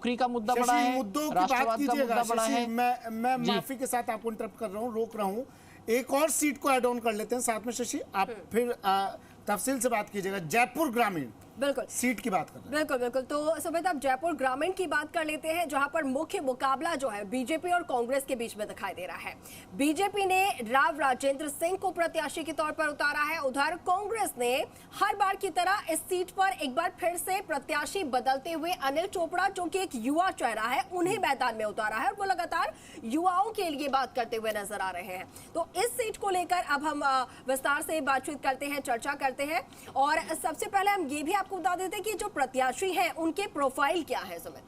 नौकरी का मुद्दा बड़ा है, मुद्दों की बात राष्ट्रवाद का कीजिएगा। मुद्दा बड़ा है। मैं माफी के साथ आपको इंटरप्ट कर रहा हूँ, रोक रहा हूँ। एक और सीट को ऐड ऑन कर लेते हैं साथ में। शशि, आप फिर तफसील से बात कीजिएगा। जयपुर ग्रामीण बिल्कुल सीट की बात कर रहे हैं। बिल्कुल बिल्कुल। तो सुमित, अब जयपुर ग्रामीण की बात कर लेते हैं, जहां पर मुख्य मुकाबला जो है बीजेपी और कांग्रेस के बीच में दिखाई दे रहा है। बीजेपी ने राव राजेंद्र सिंह को प्रत्याशी के तौर पर उतारा है। उधर कांग्रेस ने हर बार की तरह इस सीट पर एक बार फिर से प्रत्याशी बदलते हुए अनिल चोपड़ा, जो कि एक युवा चेहरा है, उन्हें मैदान में उतारा है और वो लगातार युवाओं के लिए बात करते हुए नजर आ रहे हैं। तो इस सीट को लेकर अब हम विस्तार से बातचीत करते हैं, चर्चा करते हैं। और सबसे पहले हम ये भी आपको बता देते हैं कि जो प्रत्याशी हैं उनके प्रोफाइल क्या है। सुमित,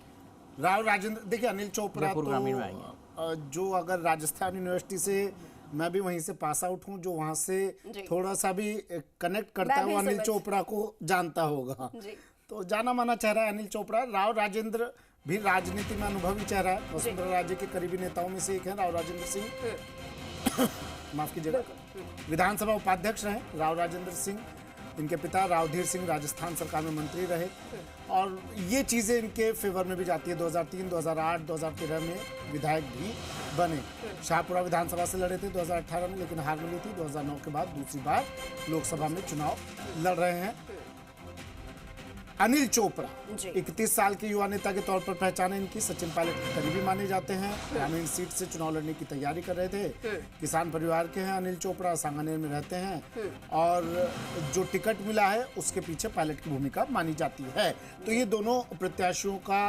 राव राजेंद्र, देखिए अनिल चोपड़ा तो जो अगर राजस्थान यूनिवर्सिटी से, मैं भी वहीं से पास आउट हूं, जो वहां से थोड़ा सा भी कनेक्ट करता है वो अनिल चोपड़ा को जानता होगा। तो जाना माना चेहरा है अनिल चोपड़ा। राव राजेंद्र भी राजनीति में अनुभवी चेहरा है। वसुंधरा राजे के करीबी नेताओं में से एक है राव राजेंद्र सिंह। माफ कीजिएगा, विधानसभा उपाध्यक्ष रहे राव राजेंद्र सिंह। इनके पिता रावधीर सिंह राजस्थान सरकार में मंत्री रहे और ये चीज़ें इनके फेवर में भी जाती है। 2003, 2008, 2013 में विधायक भी बने। शाहपुरा विधानसभा से लड़े थे 2018 में, लेकिन हार मिली थी। 2009 के बाद दूसरी बार लोकसभा में चुनाव लड़ रहे हैं। अनिल चोपड़ा 31 साल के युवा नेता के तौर पर पहचाने इनकी। सचिन पायलट के करीबी माने जाते हैं। ग्रामीण सीट से चुनाव लड़ने की तैयारी कर रहे थे। किसान परिवार के हैं अनिल चोपड़ा, सांगानेर में रहते हैं और जो टिकट मिला है उसके पीछे पायलट की भूमिका मानी जाती है। तो ये दोनों प्रत्याशियों का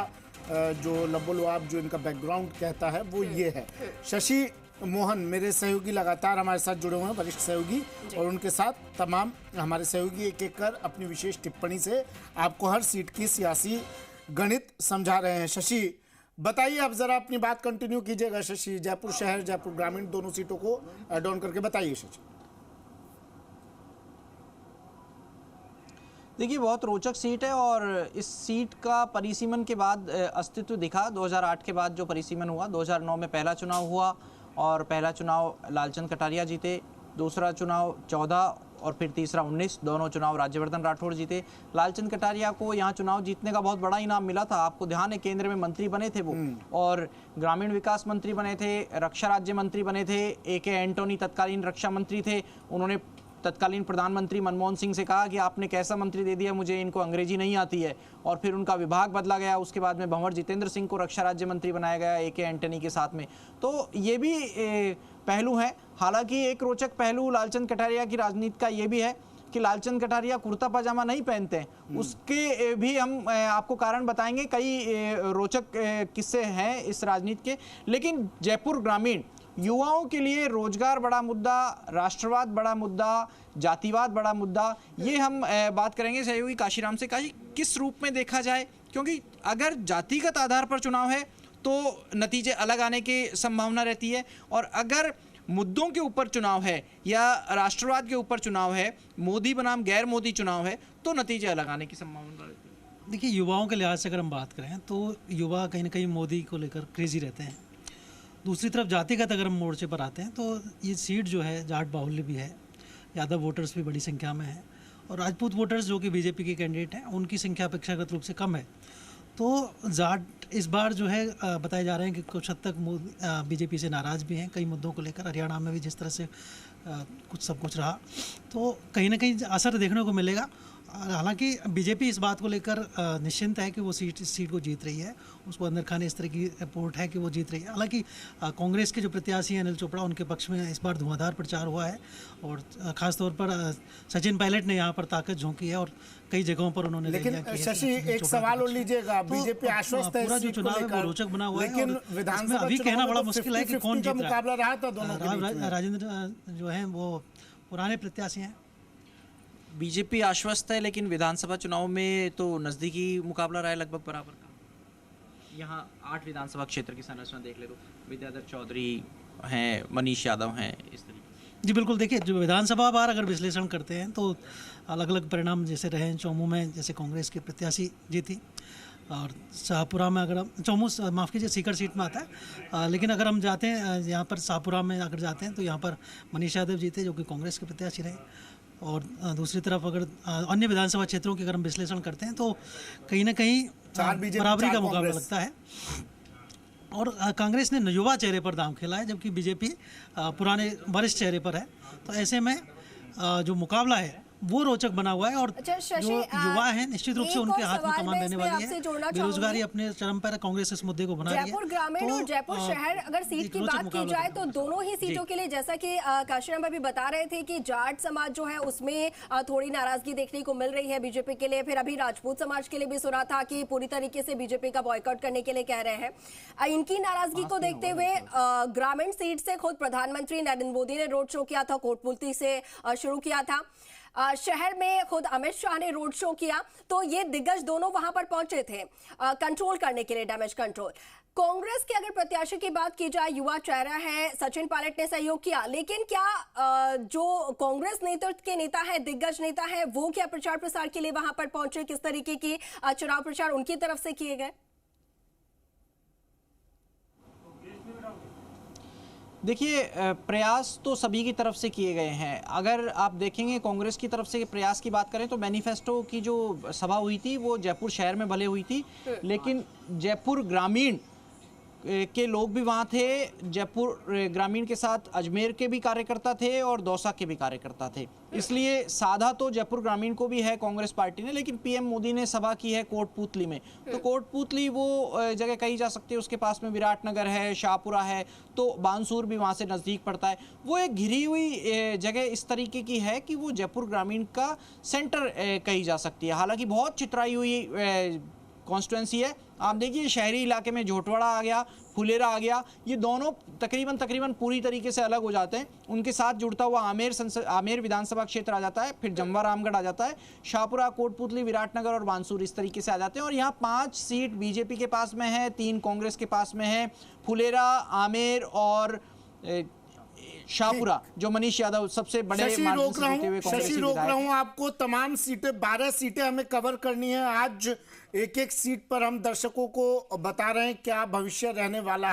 जो लबोलुआब जो इनका बैकग्राउंड कहता है वो ये है। शशि मोहन मेरे सहयोगी लगातार हमारे साथ जुड़े हुए हैं, वरिष्ठ सहयोगी, और उनके साथ तमाम हमारे सहयोगी एक एक कर अपनी विशेष टिप्पणी से आपको हर सीट की सियासी गणित समझा रहे हैं। शशि बताइए, आप जरा अपनी बात कंटिन्यू कीजिएगा। शशि, जयपुर शहर, जयपुर ग्रामीण दोनों सीटों को ऐड ऑन करके बताइए। शशि देखिए, बहुत रोचक सीट है और इस सीट का परिसीमन के बाद अस्तित्व दिखा। 2008 के बाद जो परिसीमन हुआ, 2009 में पहला चुनाव हुआ और पहला चुनाव लालचंद कटारिया जीते, दूसरा चुनाव 14 और फिर तीसरा 19, दोनों चुनाव राज्यवर्धन राठौड़ जीते। लालचंद कटारिया को यहाँ चुनाव जीतने का बहुत बड़ा इनाम मिला था। आपको ध्यान है, केंद्र में मंत्री बने थे वो, और ग्रामीण विकास मंत्री बने थे, रक्षा राज्य मंत्री बने थे। AK एंटोनी तत्कालीन रक्षा मंत्री थे। उन्होंने तत्कालीन प्रधानमंत्री मनमोहन सिंह से कहा कि आपने कैसा मंत्री दे दिया मुझे, इनको अंग्रेजी नहीं आती है, और फिर उनका विभाग बदला गया। उसके बाद में भंवर जितेंद्र सिंह को रक्षा राज्य मंत्री बनाया गया AK एंटनी के साथ में। तो ये भी पहलू है। हालांकि एक रोचक पहलू लालचंद कटारिया की राजनीति का ये भी है कि लालचंद कटारिया कुर्ता पजामा नहीं पहनते हैं। उसके भी हम आपको कारण बताएंगे। कई रोचक किस्से हैं इस राजनीति के। लेकिन जयपुर ग्रामीण युवाओं के लिए रोजगार बड़ा मुद्दा, राष्ट्रवाद बड़ा मुद्दा, जातिवाद बड़ा मुद्दा, ये हम बात करेंगे सहयोगी काशीराम से। काशी, किस रूप में देखा जाए, क्योंकि अगर जातिगत आधार पर चुनाव है तो नतीजे अलग आने की संभावना रहती है, और अगर मुद्दों के ऊपर चुनाव है या राष्ट्रवाद के ऊपर चुनाव है, मोदी बनाम गैर मोदी चुनाव है, तो नतीजे अलग आने की संभावना रहती है। देखिए, युवाओं के लिहाज से अगर हम बात करें तो युवा कहीं ना कहीं मोदी को लेकर क्रेजी रहते हैं। दूसरी तरफ जातिगत अगर हम मोर्चे पर आते हैं तो ये सीट जो है जाट बाहुल्य भी है, यादव वोटर्स भी बड़ी संख्या में हैं, और राजपूत वोटर्स जो कि बीजेपी के कैंडिडेट हैं उनकी संख्या अपेक्षाकृत रूप से कम है। तो जाट इस बार जो है बताए जा रहे हैं कि कुछ हद तक बीजेपी से नाराज़ भी हैं कई मुद्दों को लेकर। हरियाणा में भी जिस तरह से कुछ सब कुछ रहा, तो कहीं ना कहीं असर देखने को मिलेगा। हालांकि बीजेपी इस बात को लेकर निश्चिंत है कि वो इस सीट को जीत रही है। उसको अंदर खाने इस तरह की रिपोर्ट है कि वो जीत रही है। हालांकि कांग्रेस के जो प्रत्याशी हैं अनिल चोपड़ा, उनके पक्ष में इस बार धुआंधार प्रचार हुआ है, और ख़ासतौर पर सचिन पायलट ने यहाँ पर ताकत झोंकी है और कई जगहों पर उन्होंने। लेकिन शशि, एक सवाल और लीजिएगा, बीजेपी आश्वस्त है पूरा जो चुनाव है वो रोचक बना हुआ है, लेकिन विधानसभा अभी कहना बड़ा मुश्किल है कि कौन जीत रहा है। मुकाबला रहा था दोनों के बीच में। राजेंद्र जो है वो पुराने प्रत्याशी हैं। बीजेपी आश्वस्त है, लेकिन विधानसभा चुनाव में तो नज़दीकी मुकाबला रहा है लगभग बराबर का। यहाँ 8 विधानसभा क्षेत्र की संरचना देख ले तो विद्याधर चौधरी हैं, मनीष यादव हैं, इस तरीके। जी बिल्कुल, देखिए जो विधानसभा बार अगर विश्लेषण करते हैं तो अलग अलग परिणाम जैसे रहे हैं। चौमू में जैसे कांग्रेस के प्रत्याशी जीती, और शाहपुरा में अगर चौमू माफ़ कीजिए सीकर सीट में आता है, लेकिन अगर हम जाते हैं यहाँ पर शाहपुरा में अगर जाते हैं तो यहाँ पर मनीष यादव जीते जो कि कांग्रेस के प्रत्याशी रहे। और दूसरी तरफ अगर अन्य विधानसभा क्षेत्रों की अगर हम विश्लेषण करते हैं तो कहीं ना कहीं बराबरी का मुकाबला लगता है। और कांग्रेस ने युवा चेहरे पर दांव खेला है, जबकि बीजेपी पुराने वरिष्ठ चेहरे पर है। तो ऐसे में जो मुकाबला है वो रोचक बना हुआ है। और जो युवा हैं निश्चित रूप से उनके हाथ में कमान रहने वाली है। बेरोजगारी अपने चरम पर, कांग्रेस इस मुद्दे को बना रही है। जयपुर ग्रामीण और जयपुर शहर अगर सीट की बात की जाए तो दोनों ही सीटों के लिए, जैसा कि काशीराम भी बता रहे थे कि जाट समाज जो है उसमें थोड़ी नाराजगी देखने को मिल रही है बीजेपी के लिए। फिर अभी राजपूत समाज के लिए भी सुना था कि पूरी तरीके से बीजेपी का बॉयकॉट करने के लिए कह रहे हैं। इनकी नाराजगी को देखते हुए ग्रामीण सीट से खुद प्रधानमंत्री नरेंद्र मोदी ने रोड शो किया था, कोटपुतली से शुरू किया था। शहर में खुद अमित शाह ने रोड शो किया। तो ये दिग्गज दोनों वहां पर पहुंचे थे कंट्रोल करने के लिए, डैमेज कंट्रोल। कांग्रेस के अगर प्रत्याशी की बात की जाए, युवा चेहरा है, सचिन पायलट ने सहयोग किया, लेकिन क्या जो कांग्रेस नेतृत्व के नेता है, दिग्गज नेता है, वो क्या प्रचार प्रसार के लिए वहां पर पहुंचे? किस तरीके की चुनाव प्रचार उनकी तरफ से किए गए? देखिए, प्रयास तो सभी की तरफ से किए गए हैं। अगर आप देखेंगे कांग्रेस की तरफ से प्रयास की बात करें तो मैनिफेस्टो की जो सभा हुई थी वो जयपुर शहर में भले हुई थी, लेकिन जयपुर ग्रामीण के लोग भी वहाँ थे। जयपुर ग्रामीण के साथ अजमेर के भी कार्यकर्ता थे और दौसा के भी कार्यकर्ता थे। इसलिए साधा तो जयपुर ग्रामीण को भी है कांग्रेस पार्टी ने, लेकिन पीएम मोदी ने सभा की है कोटपुतली में। तो कोटपुतली वो जगह कही जा सकती है, उसके पास में विराटनगर है, शाहपुरा है, तो बानसूर भी वहाँ से नज़दीक पड़ता है। वो एक घिरी हुई जगह इस तरीके की है कि वो जयपुर ग्रामीण का सेंटर कही जा सकती है। हालांकि बहुत चितराई हुई कॉन्स्टिट्यूंसी है। आप देखिए शहरी इलाके में झोटवाड़ा आ गया, फुलेरा आ गया, ये दोनों तकरीबन पूरी तरीके से अलग हो जाते हैं। उनके साथ जुड़ता हुआ आमेर विधानसभा क्षेत्र आ जाता है, फिर जमवा रामगढ़ आ जाता है, शाहपुरा, कोटपुतली, विराटनगर और बानसूर इस तरीके से आ जाते हैं। और यहाँ 5 सीट बीजेपी के पास में है, 3 कांग्रेस के पास में है। फुलेरा, आमेर और शाहपुरा जो मनीष यादव सबसे बड़े शशि रोक रहा हूँ आपको। तमाम सीटें 12 सीटें हमें कवर करनी है। आज एक एक सीट पर हम दर्शकों को बता रहे हैं क्या भविष्य रहने वाला है।